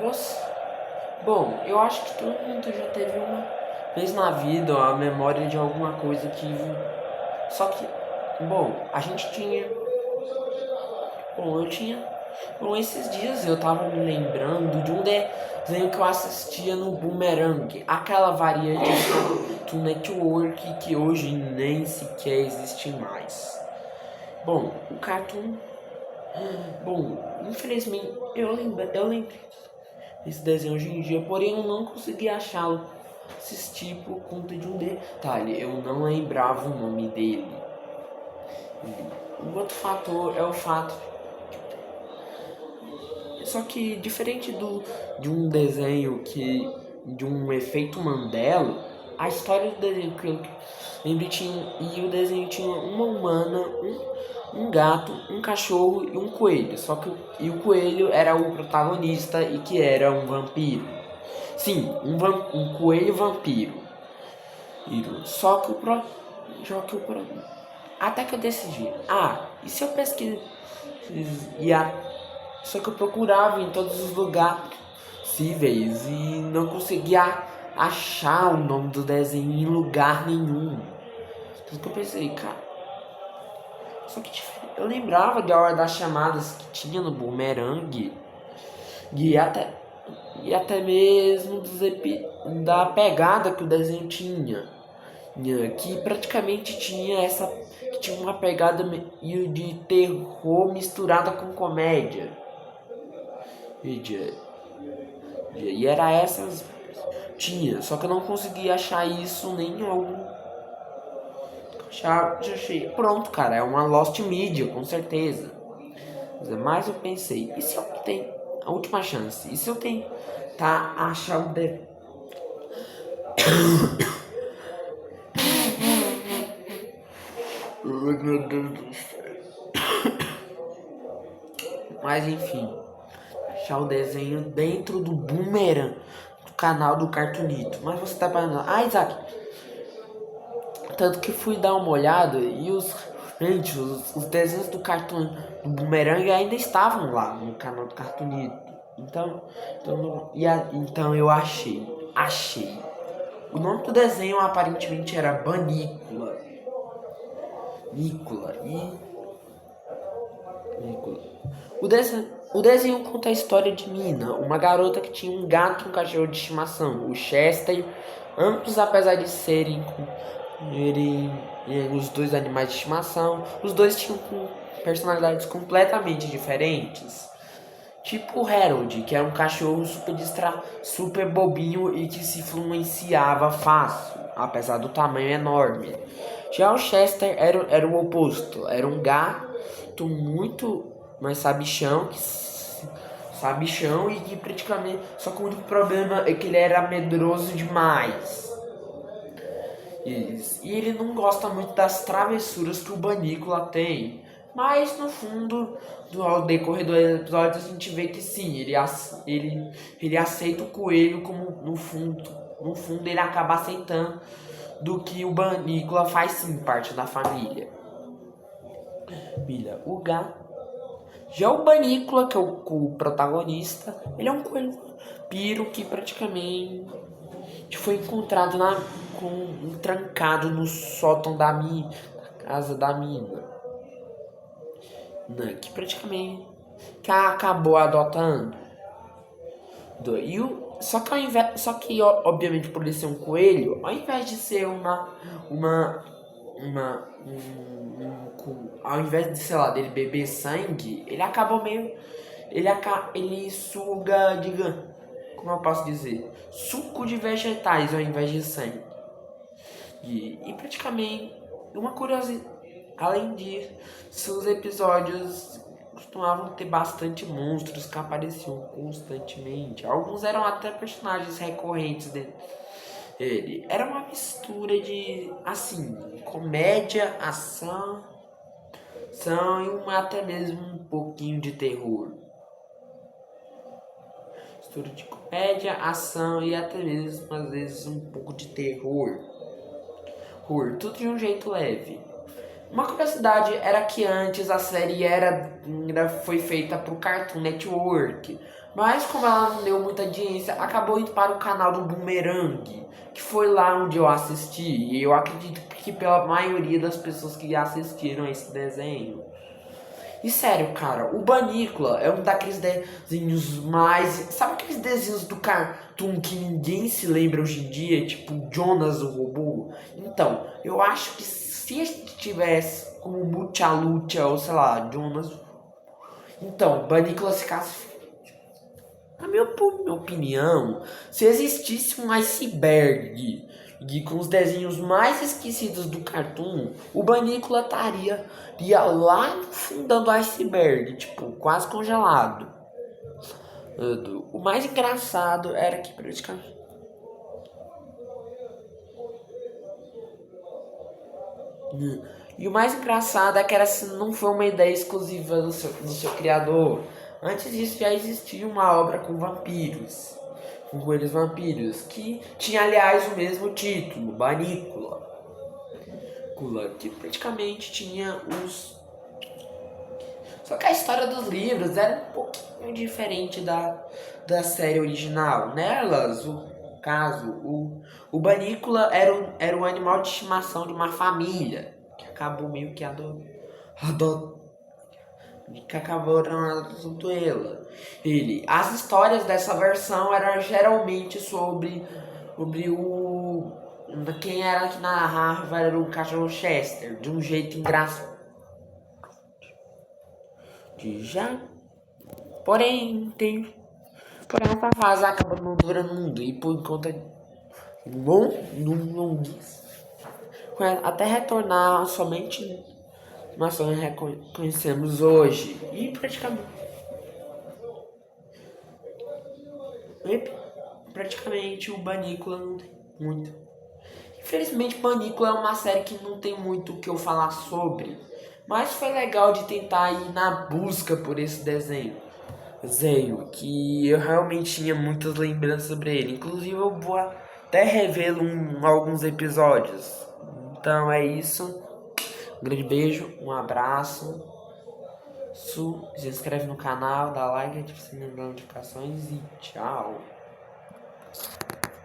Você... Bom, eu acho que todo mundo já teve uma vez na vida a memória de alguma coisa que... Só que, bom, a gente tinha... Bom, eu tinha... Bom, esses dias eu tava me lembrando de um desenho que eu assistia no Boomerang. Aquela variante do Cartoon Network que hoje nem sequer existe mais. Bom, o Cartoon... Bom, infelizmente, eu lembro esse desenho hoje em dia, porém eu não consegui achá-lo, assistir por conta de um detalhe, eu não lembrava o nome dele. O outro fator é o fato, só que diferente de um desenho que, de um efeito Mandela, a história do desenho que eu lembro tinha, e o desenho tinha uma humana, um gato, um cachorro e um coelho. Só que o coelho era o protagonista e que era um vampiro. Sim, um coelho vampiro. Só que até que eu decidi, e se eu pesquisar, só que eu procurava em todos os lugares possíveis e não conseguia achar o nome do desenho em lugar nenhum. Então que eu pensei, cara, só que eu lembrava da hora das chamadas que tinha no Boomerang e até mesmo da pegada que o desenho tinha, que praticamente tinha uma pegada meio de terror misturada com comédia. E era essas tinha, só que eu não conseguia achar isso nem em algum. Já achei. Pronto, cara, é uma Lost Media, com certeza. Mas eu pensei, e se eu tenho a última chance? E se eu tentar achar o Meu Deus do céu. Mas enfim, achar o desenho dentro do Boomerang, do canal do Cartoonito. Mas você tá falando, Isaac, tanto que fui dar uma olhada e os desenhos do Cartoon do Boomerang ainda estavam lá no canal do Cartoonito. Então eu achei. O nome do desenho aparentemente era Banícula. Nicola. O desenho conta a história de Nina, uma garota que tinha um gato e um cachorro de estimação, o Chester. Ambos, apesar de serem os dois animais de estimação, os dois tinham personalidades completamente diferentes. Tipo o Harold, que era um cachorro super bobinho e que se influenciava fácil, apesar do tamanho enorme. Já o Chester era o oposto, era um gato muito mais sabichão e que praticamente. Só que o único problema é que ele era medroso demais. E ele não gosta muito das travessuras que o Banícula tem. Mas no fundo, ao decorrer do episódio, a gente vê que sim, ele aceita o coelho como no fundo ele acaba aceitando do que o Banícula faz sim parte da família. O gato. Já o Banícula, que é o protagonista, ele é um coelho vampiro que praticamente foi encontrado trancado no sótão da casa da mina. Que praticamente que acabou adotando. Só que obviamente por ele ser um coelho, ao invés de ser ao invés de, sei lá, dele beber sangue, ele acaba meio ele suga, diga, como eu posso dizer, suco de vegetais ao invés de sangue. E praticamente uma curiosidade, além disso, os episódios costumavam ter bastante monstros que apareciam constantemente. Alguns eram até personagens recorrentes dele. Era uma mistura de, assim, comédia, ação e até mesmo um pouquinho de terror. Mistura de comédia, ação e até mesmo, às vezes, um pouco de terror. Tudo de um jeito leve. Uma curiosidade era que antes a série foi feita pro Cartoon Network, Mas como ela não deu muita audiência, acabou indo para o canal do Boomerang, que foi lá onde eu assisti. E eu acredito que pela maioria das pessoas que assistiram esse desenho. E sério, cara, o Banícula é um daqueles desenhos mais. Sabe aqueles desenhos do Cartoon que ninguém se lembra hoje em dia? Tipo Jonas o Robô? Então, eu acho que se a gente tivesse como Mucha Lucha ou sei lá, Jonas. Então, Banícula se classifica. Na minha opinião, se existisse um iceberg com os desenhos mais esquecidos do Cartoon, o Banícula estaria lá no fundão do iceberg, tipo, quase congelado. O mais engraçado era que praticamente. E o mais engraçado é que não foi uma ideia exclusiva do seu criador. Antes disso já existia uma obra com vampiros, com coelhos vampiros, que tinha aliás o mesmo título, Banícula, que praticamente tinha os. Só que a história dos livros era um pouquinho diferente da série original. Nelas, o Banícula era um animal de estimação de uma família que acabou meio que que acabaram adotando ele. As histórias dessa versão eram geralmente sobre quem era que narrava era o cachorro Chester, de um jeito engraçado. Já. Porém essa fase acaba não durando muito e por conta de longuíssimo. Até retornar somente nós só reconhecemos hoje. Praticamente o Banícula não tem muito. Infelizmente, Banícula é uma série que não tem muito o que eu falar sobre. Mas foi legal de tentar ir na busca por esse desenho. Que eu realmente tinha muitas lembranças sobre ele. Inclusive eu vou até rever alguns episódios. Então é isso. Um grande beijo, um abraço. Se inscreve no canal, dá like, ativa o sininho das notificações e tchau.